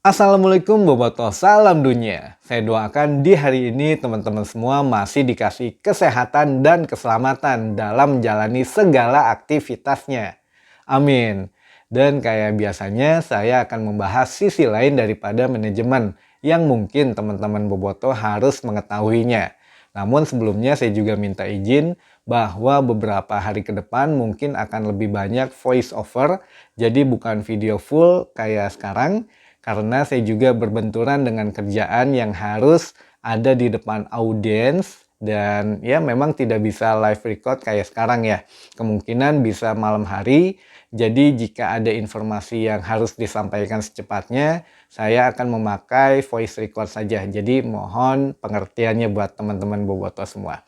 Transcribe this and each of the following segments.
Assalamualaikum Bobotoh, salam dunia. Saya doakan di hari ini teman-teman semua masih dikasih kesehatan dan keselamatan dalam menjalani segala aktivitasnya. Amin. Dan kayak biasanya saya akan membahas sisi lain daripada manajemen yang mungkin teman-teman Bobotoh harus mengetahuinya. Namun sebelumnya saya juga minta izin bahwa beberapa hari ke depan mungkin akan lebih banyak voice over, jadi bukan video full kayak sekarang, karena saya juga berbenturan dengan kerjaan yang harus ada di depan audiens dan ya memang tidak bisa live record kayak sekarang ya. Kemungkinan bisa malam hari. Jadi jika ada informasi yang harus disampaikan secepatnya, saya akan memakai voice record saja. Jadi mohon pengertiannya buat teman-teman Bobotoh semua.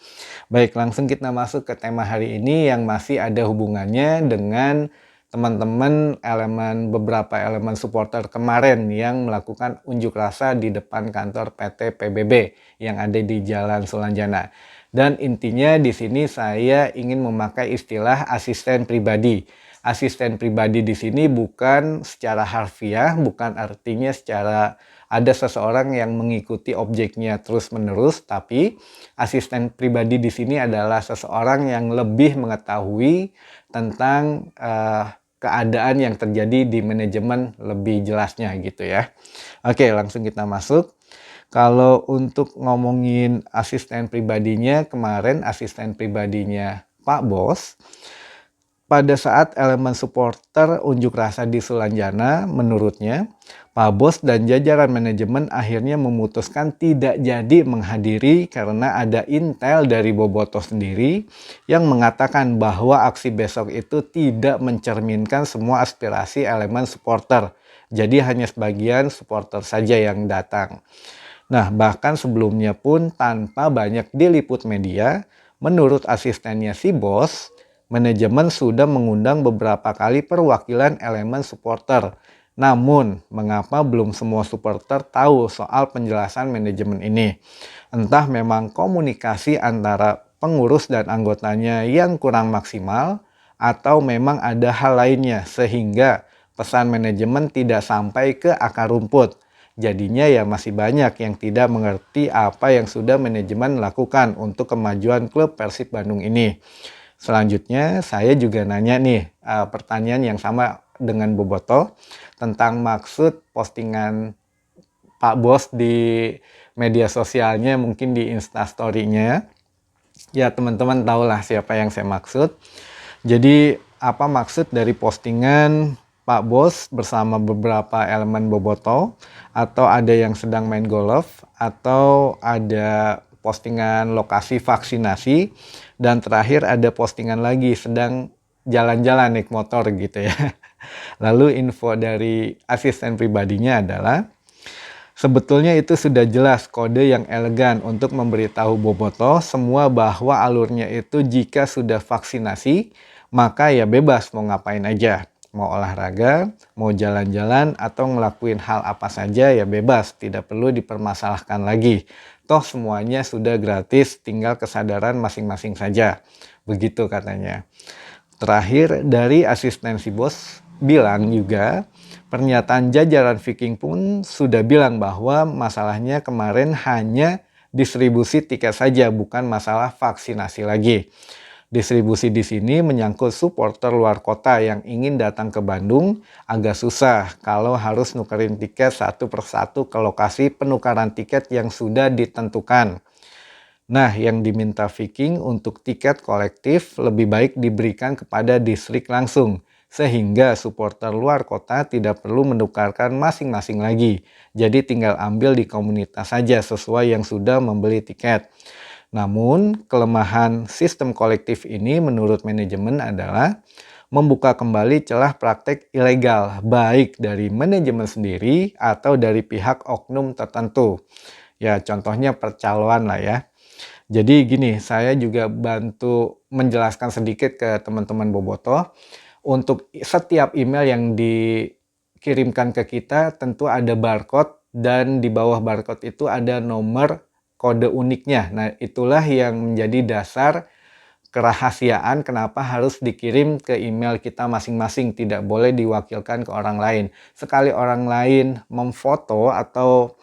Baik, langsung kita masuk ke tema hari ini yang masih ada hubungannya dengan teman-teman beberapa elemen supporter kemarin yang melakukan unjuk rasa di depan kantor PT PBB yang ada di Jalan Sulanjana. Dan intinya di sini saya ingin memakai istilah asisten pribadi. Asisten pribadi di sini bukan secara harfiah, bukan artinya secara ada seseorang yang mengikuti objeknya terus-menerus, tapi asisten pribadi di sini adalah seseorang yang lebih mengetahui tentang keadaan yang terjadi di manajemen lebih jelasnya gitu ya. Oke, langsung kita masuk. Kalau untuk ngomongin asisten pribadinya, kemarin asisten pribadinya Pak Bos, pada saat elemen supporter unjuk rasa di Sulanjana, menurutnya, Pak Bos dan jajaran manajemen akhirnya memutuskan tidak jadi menghadiri karena ada intel dari Bobotoh sendiri yang mengatakan bahwa aksi besok itu tidak mencerminkan semua aspirasi elemen supporter. Jadi hanya sebagian supporter saja yang datang. Nah, bahkan sebelumnya pun tanpa banyak diliput media, menurut asistennya si Bos, manajemen sudah mengundang beberapa kali perwakilan elemen supporter. Namun, mengapa belum semua supporter tahu soal penjelasan manajemen ini? Entah memang komunikasi antara pengurus dan anggotanya yang kurang maksimal, atau memang ada hal lainnya sehingga pesan manajemen tidak sampai ke akar rumput. Jadinya ya masih banyak yang tidak mengerti apa yang sudah manajemen lakukan untuk kemajuan klub Persib Bandung ini. Selanjutnya saya juga nanya nih pertanyaan yang sama dengan Bobotoh tentang maksud postingan Pak Bos di media sosialnya, mungkin di Instastory-nya. Ya teman-teman tahulah siapa yang saya maksud. Jadi apa maksud dari postingan Pak Bos bersama beberapa elemen Bobotoh, atau ada yang sedang main golf, atau ada postingan lokasi vaksinasi, dan terakhir ada postingan lagi sedang jalan-jalan naik motor gitu ya. Lalu info dari asisten pribadinya adalah, sebetulnya itu sudah jelas kode yang elegan untuk memberitahu Bobotoh semua bahwa alurnya itu jika sudah vaksinasi, maka ya bebas mau ngapain aja. Mau olahraga, mau jalan-jalan, atau ngelakuin hal apa saja ya bebas, tidak perlu dipermasalahkan lagi. Toh semuanya sudah gratis, tinggal kesadaran masing-masing saja. Begitu katanya. Terakhir dari asistensi bos bilang juga, pernyataan jajaran Viking pun sudah bilang bahwa masalahnya kemarin hanya distribusi tiket saja, bukan masalah vaksinasi lagi. Distribusi di sini menyangkut supporter luar kota yang ingin datang ke Bandung, agak susah kalau harus nukerin tiket satu persatu ke lokasi penukaran tiket yang sudah ditentukan. Nah, yang diminta Viking untuk tiket kolektif lebih baik diberikan kepada distrik langsung, sehingga supporter luar kota tidak perlu menukarkan masing-masing lagi. Jadi tinggal ambil di komunitas saja sesuai yang sudah membeli tiket. Namun, kelemahan sistem kolektif ini menurut manajemen adalah membuka kembali celah praktek ilegal, baik dari manajemen sendiri atau dari pihak oknum tertentu. Ya, contohnya percaloan lah ya. Jadi gini, saya juga bantu menjelaskan sedikit ke teman-teman Bobotoh. Untuk setiap email yang dikirimkan ke kita tentu ada barcode, dan di bawah barcode itu ada nomor kode uniknya. Nah, itulah yang menjadi dasar kerahasiaan kenapa harus dikirim ke email kita masing-masing, tidak boleh diwakilkan ke orang lain. Sekali orang lain memfoto atau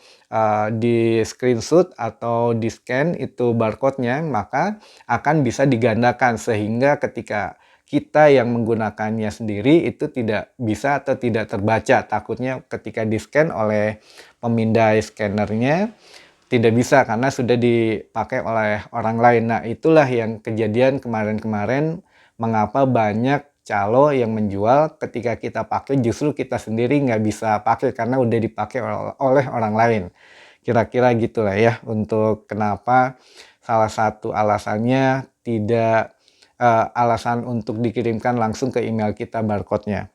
di screenshot atau di scan itu barcode-nya, maka akan bisa digandakan sehingga ketika kita yang menggunakannya sendiri itu tidak bisa atau tidak terbaca. Takutnya ketika di scan oleh pemindai scannernya tidak bisa karena sudah dipakai oleh orang lain. Nah, itulah yang kejadian kemarin-kemarin mengapa banyak calo yang menjual ketika kita pakai justru kita sendiri nggak bisa pakai karena udah dipakai oleh orang lain. Kira-kira gitulah ya untuk kenapa salah satu alasannya tidak alasan untuk dikirimkan langsung ke email kita barcode-nya.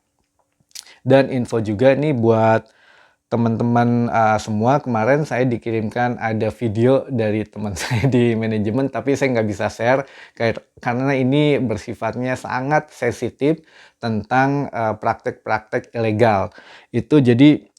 Dan info juga nih buat teman-teman semua, kemarin saya dikirimkan ada video dari teman saya di manajemen, tapi saya nggak bisa share karena ini bersifatnya sangat sensitif tentang praktek-praktek ilegal. Itu jadi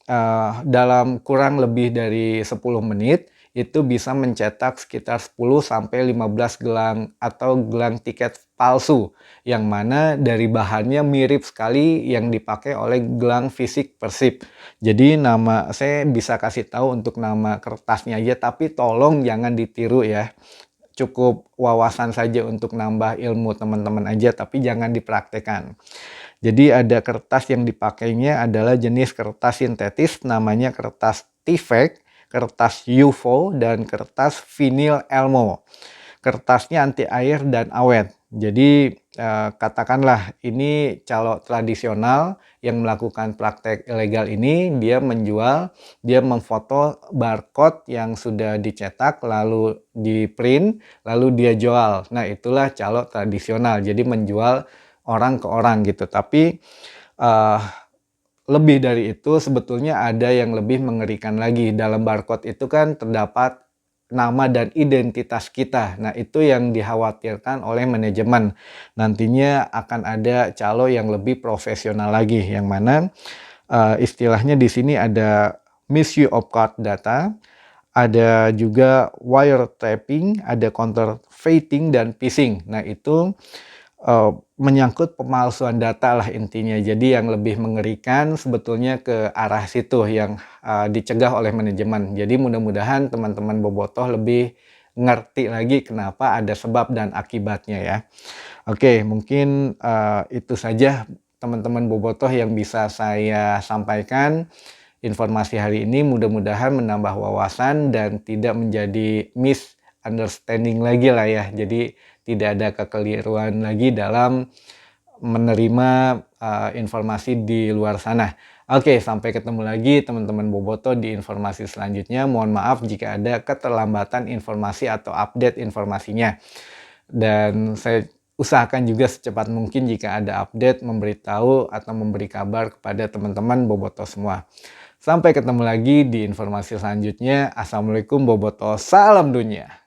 dalam kurang lebih dari 10 menit itu bisa mencetak sekitar 10 sampai 15 gelang atau gelang tiket palsu yang mana dari bahannya mirip sekali yang dipakai oleh gelang fisik Persib. Jadi nama saya bisa kasih tahu untuk nama kertasnya aja, tapi tolong jangan ditiru ya. Cukup wawasan saja untuk nambah ilmu teman-teman aja, tapi jangan dipraktekkan. Jadi ada kertas yang dipakainya adalah jenis kertas sintetis, namanya kertas T-Fake, kertas UFO, dan kertas vinil Elmo. Kertasnya anti air dan awet. Jadi katakanlah ini calo tradisional yang melakukan praktek ilegal ini, dia menjual, dia memfoto barcode yang sudah dicetak lalu di print lalu dia jual. Nah, itulah calo tradisional. Jadi menjual orang ke orang gitu. Tapi lebih dari itu sebetulnya ada yang lebih mengerikan lagi. Dalam barcode itu kan terdapat nama dan identitas kita. Nah, itu yang dikhawatirkan oleh manajemen. Nantinya akan ada calo yang lebih profesional lagi, yang mana istilahnya di sini ada misuse of card data, ada juga wiretapping, ada counterfeiting dan phishing. Nah, itu menyangkut pemalsuan data lah intinya. Jadi yang lebih mengerikan sebetulnya ke arah situ yang dicegah oleh manajemen. Jadi mudah-mudahan teman-teman bobotoh lebih ngerti lagi kenapa ada sebab dan akibatnya ya. Oke, mungkin itu saja teman-teman bobotoh yang bisa saya sampaikan. Informasi hari ini mudah-mudahan menambah wawasan dan tidak menjadi misunderstanding lagi lah ya. Jadi tidak ada kekeliruan lagi dalam menerima informasi di luar sana. Oke, sampai ketemu lagi teman-teman bobotoh di informasi selanjutnya. Mohon maaf jika ada keterlambatan informasi atau update informasinya. Dan saya usahakan juga secepat mungkin jika ada update memberitahu atau memberi kabar kepada teman-teman bobotoh semua. Sampai ketemu lagi di informasi selanjutnya. Assalamualaikum bobotoh, salam dunia.